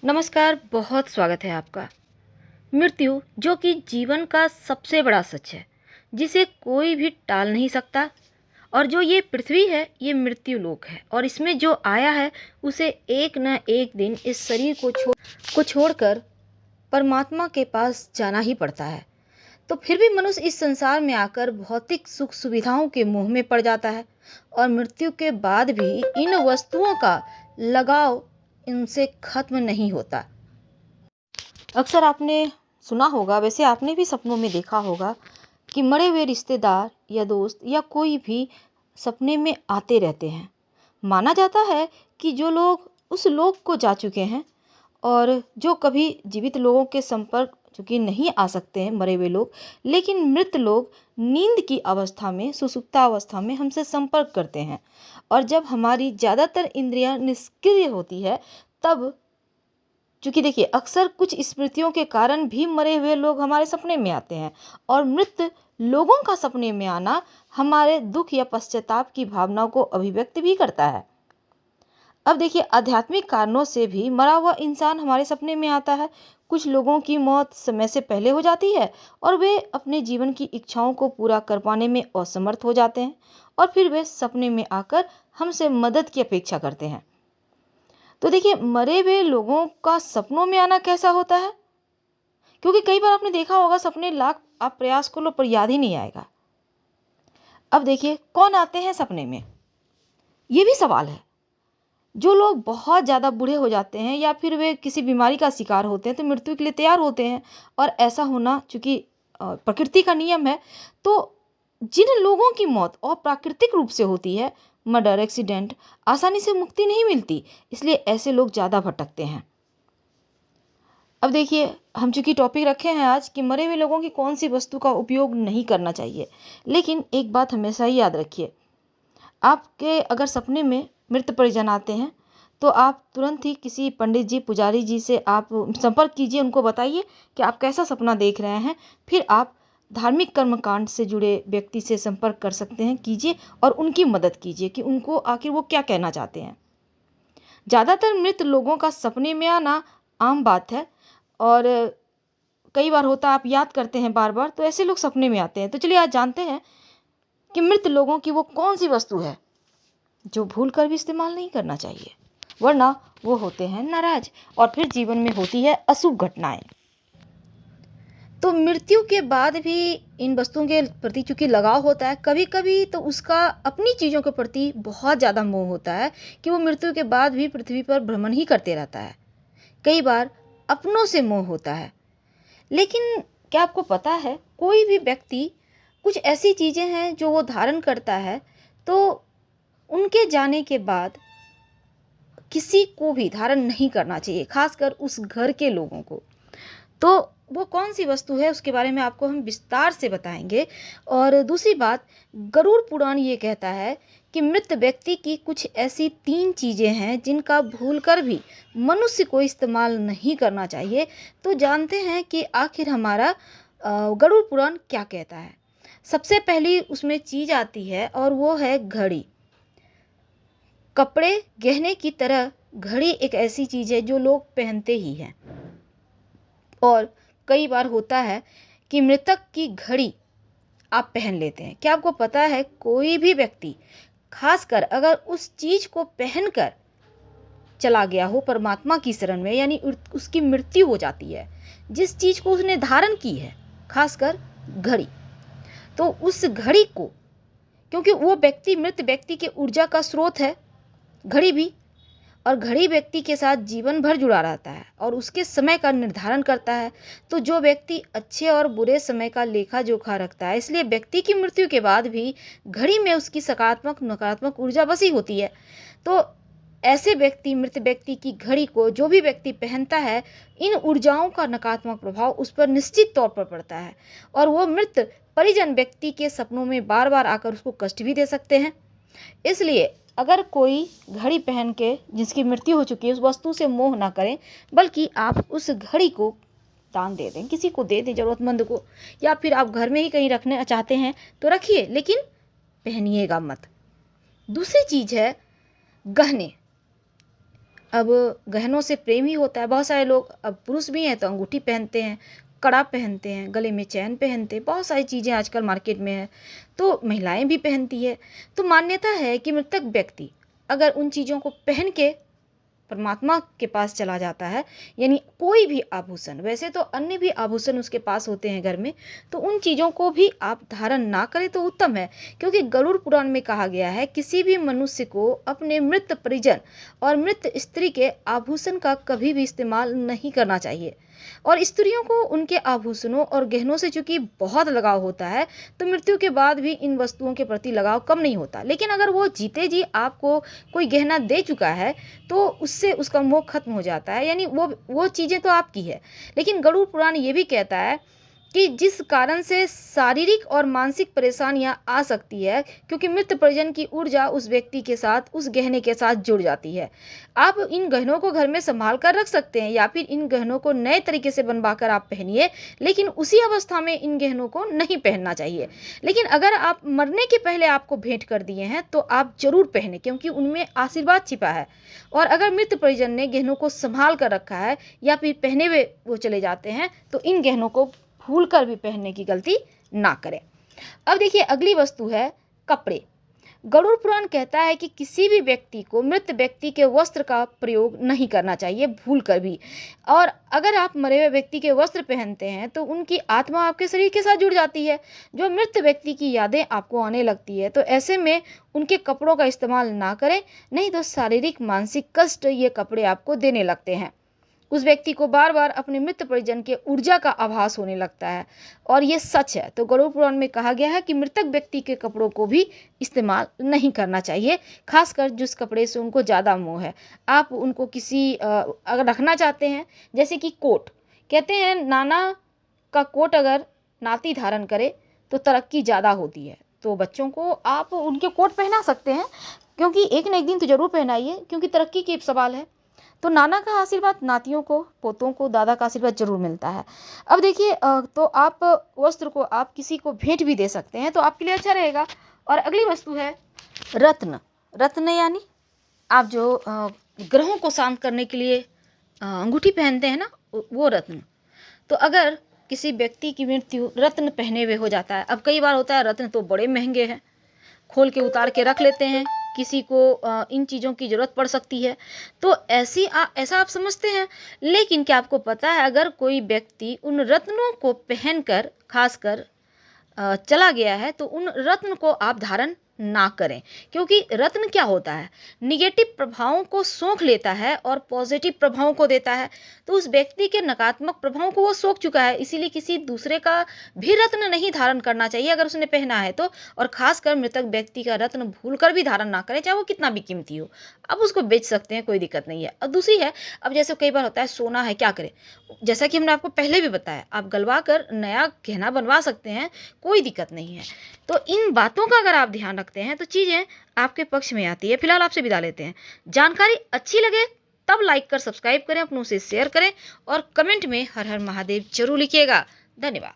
नमस्कार, बहुत स्वागत है आपका। मृत्यु जो कि जीवन का सबसे बड़ा सच है, जिसे कोई भी टाल नहीं सकता। और जो ये पृथ्वी है, ये मृत्यु लोक है और इसमें जो आया है उसे एक न एक दिन इस शरीर को छोड़कर परमात्मा के पास जाना ही पड़ता है। तो फिर भी मनुष्य इस संसार में आकर भौतिक सुख सुविधाओं के मोह में पड़ जाता है और मृत्यु के बाद भी इन वस्तुओं का लगाव इनसे खत्म नहीं होता। अक्सर आपने सुना होगा, वैसे आपने भी सपनों में देखा होगा कि मरे हुए रिश्तेदार या दोस्त या कोई भी सपने में आते रहते हैं। माना जाता है कि जो लोग उस लोक को जा चुके हैं और जो कभी जीवित लोगों के संपर्क चूँकि नहीं आ सकते हैं मरे हुए लोग, लेकिन मृत लोग नींद की अवस्था में, सुषुप्ता अवस्था में हमसे संपर्क करते हैं। और जब हमारी ज़्यादातर इंद्रियां निष्क्रिय होती है, तब चूँकि देखिए अक्सर कुछ स्मृतियों के कारण भी मरे हुए लोग हमारे सपने में आते हैं और मृत लोगों का सपने में आना हमारे दुख या पश्चाताप की भावनाओं को अभिव्यक्त भी करता है। अब देखिए आध्यात्मिक कारणों से भी मरा हुआ इंसान हमारे सपने में आता है। कुछ लोगों की मौत समय से पहले हो जाती है और वे अपने जीवन की इच्छाओं को पूरा कर पाने में असमर्थ हो जाते हैं और फिर वे सपने में आकर हमसे मदद की अपेक्षा करते हैं। तो देखिए मरे हुए लोगों का सपनों में आना कैसा होता है, क्योंकि कई बार आपने देखा होगा सपने लाख आप प्रयास कर लो पर याद ही नहीं आएगा। अब देखिए कौन आते हैं सपने में, ये भी सवाल है। जो लोग बहुत ज़्यादा बूढ़े हो जाते हैं या फिर वे किसी बीमारी का शिकार होते हैं तो मृत्यु के लिए तैयार होते हैं। और ऐसा होना चूंकि प्रकृति का नियम है, तो जिन लोगों की मौत और प्राकृतिक रूप से होती है, मर्डर, एक्सीडेंट, आसानी से मुक्ति नहीं मिलती, इसलिए ऐसे लोग ज़्यादा भटकते हैं। अब देखिए हम चूंकि टॉपिक रखे हैं आज कि मरे हुए लोगों की कौन सी वस्तु का उपयोग नहीं करना चाहिए, लेकिन एक बात हमेशा ही याद रखिए, आपके अगर सपने में मृत परिजन आते हैं तो आप तुरंत ही किसी पंडित जी, पुजारी जी से आप संपर्क कीजिए, उनको बताइए कि आप कैसा सपना देख रहे हैं। फिर आप धार्मिक कर्मकांड से जुड़े व्यक्ति से संपर्क कर सकते हैं, कीजिए और उनकी मदद कीजिए कि उनको आखिर वो क्या कहना चाहते हैं। ज़्यादातर मृत लोगों का सपने में आना आम बात है और कई बार होता आप याद करते हैं बार बार, तो ऐसे लोग सपने में आते हैं। तो चलिए आज जानते हैं कि मृत लोगों की वो कौन सी वस्तु है जो भूल कर भी इस्तेमाल नहीं करना चाहिए, वरना वो होते हैं नाराज और फिर जीवन में होती है अशुभ घटनाएं। तो मृत्यु के बाद भी इन वस्तुओं के प्रति चूंकि लगाव होता है, कभी कभी तो उसका अपनी चीज़ों के प्रति बहुत ज़्यादा मोह होता है कि वो मृत्यु के बाद भी पृथ्वी पर भ्रमण ही करते रहता है। कई बार अपनों से मोह होता है। लेकिन क्या आपको पता है, कोई भी व्यक्ति कुछ ऐसी चीज़ें हैं जो वो धारण करता है, तो उनके जाने के बाद किसी को भी धारण नहीं करना चाहिए, खासकर उस घर के लोगों को। तो वो कौन सी वस्तु है उसके बारे में आपको हम विस्तार से बताएंगे। और दूसरी बात, गरुड़ पुराण ये कहता है कि मृत व्यक्ति की कुछ ऐसी 3 चीज़ें हैं जिनका भूलकर भी मनुष्य को इस्तेमाल नहीं करना चाहिए। तो जानते हैं कि आखिर हमारा गरुड़ पुराण क्या कहता है। सबसे पहली उसमें चीज़ आती है और वो है घड़ी। कपड़े गहने की तरह घड़ी एक ऐसी चीज़ है जो लोग पहनते ही हैं। और कई बार होता है कि मृतक की घड़ी आप पहन लेते हैं। क्या आपको पता है, कोई भी व्यक्ति खासकर अगर उस चीज़ को पहनकर चला गया हो परमात्मा की शरण में, यानी उसकी मृत्यु हो जाती है, जिस चीज़ को उसने धारण की है, खासकर घड़ी, तो उस घड़ी को, क्योंकि वो व्यक्ति मृत व्यक्ति के ऊर्जा का स्रोत है घड़ी भी, और घड़ी व्यक्ति के साथ जीवन भर जुड़ा रहता है और उसके समय का निर्धारण करता है। तो जो व्यक्ति अच्छे और बुरे समय का लेखा जोखा रखता है, इसलिए व्यक्ति की मृत्यु के बाद भी घड़ी में उसकी सकारात्मक नकारात्मक ऊर्जा बसी होती है। तो ऐसे व्यक्ति, मृत व्यक्ति की घड़ी को जो भी व्यक्ति पहनता है, इन ऊर्जाओं का नकारात्मक प्रभाव उस पर निश्चित तौर पर पड़ता है और वो मृत परिजन व्यक्ति के सपनों में बार बार आकर उसको कष्ट भी दे सकते हैं। इसलिए अगर कोई घड़ी पहन के जिसकी मृत्यु हो चुकी है, उस वस्तु से मोह ना करें, बल्कि आप उस घड़ी को दान दे दें, किसी को दे दें, ज़रूरतमंद को, या फिर आप घर में ही कहीं रखना चाहते हैं तो रखिए, लेकिन पहनिएगा मत। दूसरी चीज़ है गहने। अब गहनों से प्रेम ही होता है। बहुत सारे लोग, अब पुरुष भी हैं तो अंगूठी पहनते हैं, कड़ा पहनते हैं, गले में चैन पहनते हैं, बहुत सारी चीज़ें आजकल मार्केट में है, तो महिलाएं भी पहनती है। तो मान्यता है कि मृतक व्यक्ति अगर उन चीज़ों को पहन के परमात्मा के पास चला जाता है, यानी कोई भी आभूषण, वैसे तो अन्य भी आभूषण उसके पास होते हैं घर में, तो उन चीज़ों को भी आप धारण ना करें तो उत्तम है। क्योंकि गरुड़ पुराण में कहा गया है किसी भी मनुष्य को अपने मृत परिजन और मृत स्त्री के आभूषण का कभी भी इस्तेमाल नहीं करना चाहिए। और स्त्रियों को उनके आभूषणों और गहनों से चूंकि बहुत लगाव होता है, तो मृत्यु के बाद भी इन वस्तुओं के प्रति लगाव कम नहीं होता। लेकिन अगर वो जीते जी आपको कोई गहना दे चुका है तो उससे उसका मोह खत्म हो जाता है, यानी वो चीज़ें तो आपकी है। लेकिन गरुड़ पुराण ये भी कहता है कि जिस कारण से शारीरिक और मानसिक परेशानियां आ सकती है, क्योंकि मृत परिजन की ऊर्जा उस व्यक्ति के साथ, उस गहने के साथ जुड़ जाती है। आप इन गहनों को घर में संभाल कर रख सकते हैं या फिर इन गहनों को नए तरीके से बनवा कर आप पहनिए, लेकिन उसी अवस्था में इन गहनों को नहीं पहनना चाहिए। लेकिन अगर आप मरने के पहले आपको भेंट कर दिए हैं तो आप जरूर पहने, क्योंकि उनमें आशीर्वाद छिपा है। और अगर मृत परिजन ने गहनों को संभाल कर रखा है या फिर पहने हुए वो चले जाते हैं, तो इन गहनों को भूल कर भी पहनने की गलती ना करें। अब देखिए अगली वस्तु है कपड़े। गरुड़ पुराण कहता है कि किसी भी व्यक्ति को मृत व्यक्ति के वस्त्र का प्रयोग नहीं करना चाहिए भूल कर भी। और अगर आप मरे हुए व्यक्ति के वस्त्र पहनते हैं तो उनकी आत्मा आपके शरीर के साथ जुड़ जाती है, जो मृत व्यक्ति की यादें आपको आने लगती है। तो ऐसे में उनके कपड़ों का इस्तेमाल ना करें, नहीं तो शारीरिक मानसिक कष्ट ये कपड़े आपको देने लगते हैं। उस व्यक्ति को बार बार अपने मृत परिजन के ऊर्जा का आभास होने लगता है, और ये सच है। तो गरुड़ पुराण में कहा गया है कि मृतक व्यक्ति के कपड़ों को भी इस्तेमाल नहीं करना चाहिए, खासकर जिस कपड़े से उनको ज़्यादा मोह है। आप उनको किसी अगर रखना चाहते हैं, जैसे कि कोट, कहते हैं नाना का कोट अगर नाती धारण करे तो तरक्की ज़्यादा होती है। तो बच्चों को आप उनके कोट पहना सकते हैं, क्योंकि एक न एक दिन तो जरूर पहनाइए, क्योंकि तरक्की के सवाल है। तो नाना का आशीर्वाद नातियों को, पोतों को दादा का आशीर्वाद जरूर मिलता है। अब देखिए तो आप वस्त्र को आप किसी को भेंट भी दे सकते हैं, तो आपके लिए अच्छा रहेगा। और अगली वस्तु है रत्न। रत्न यानी आप जो ग्रहों को शांत करने के लिए अंगूठी पहनते हैं ना, वो रत्न। तो अगर किसी व्यक्ति की मृत्यु रत्न पहने हुए हो जाता है, अब कई बार होता है रत्न तो बड़े महंगे हैं, खोल के उतार के रख लेते हैं, किसी को इन चीज़ों की ज़रूरत पड़ सकती है, तो ऐसा आप समझते हैं। लेकिन क्या आपको पता है अगर कोई व्यक्ति उन रत्नों को पहनकर खासकर चला गया है, तो उन रत्न को आप धारण ना करें, क्योंकि रत्न क्या होता है, निगेटिव प्रभावों को सोख लेता है और पॉजिटिव प्रभावों को देता है। तो उस व्यक्ति के नकारात्मक प्रभावों को वो सोख चुका है, इसीलिए किसी दूसरे का भी रत्न नहीं धारण करना चाहिए अगर उसने पहना है तो। और खासकर मृतक व्यक्ति का रत्न भूल कर भी धारण ना करें, चाहे वो कितना भी कीमती हो। अब उसको बेच सकते हैं, कोई दिक्कत नहीं है। और दूसरी है, अब जैसे कई बार होता है सोना है, क्या करें, जैसा कि हमने आपको पहले भी बताया, आप गलवा कर नया गहना बनवा सकते हैं, कोई दिक्कत नहीं है। तो इन बातों का अगर आप ध्यान रखते हैं तो चीज़ें आपके पक्ष में आती है। फिलहाल आपसे विदा लेते हैं। जानकारी अच्छी लगे तब लाइक कर सब्सक्राइब करें, अपनों से शेयर करें और कमेंट में हर हर महादेव जरूर लिखिएगा। धन्यवाद।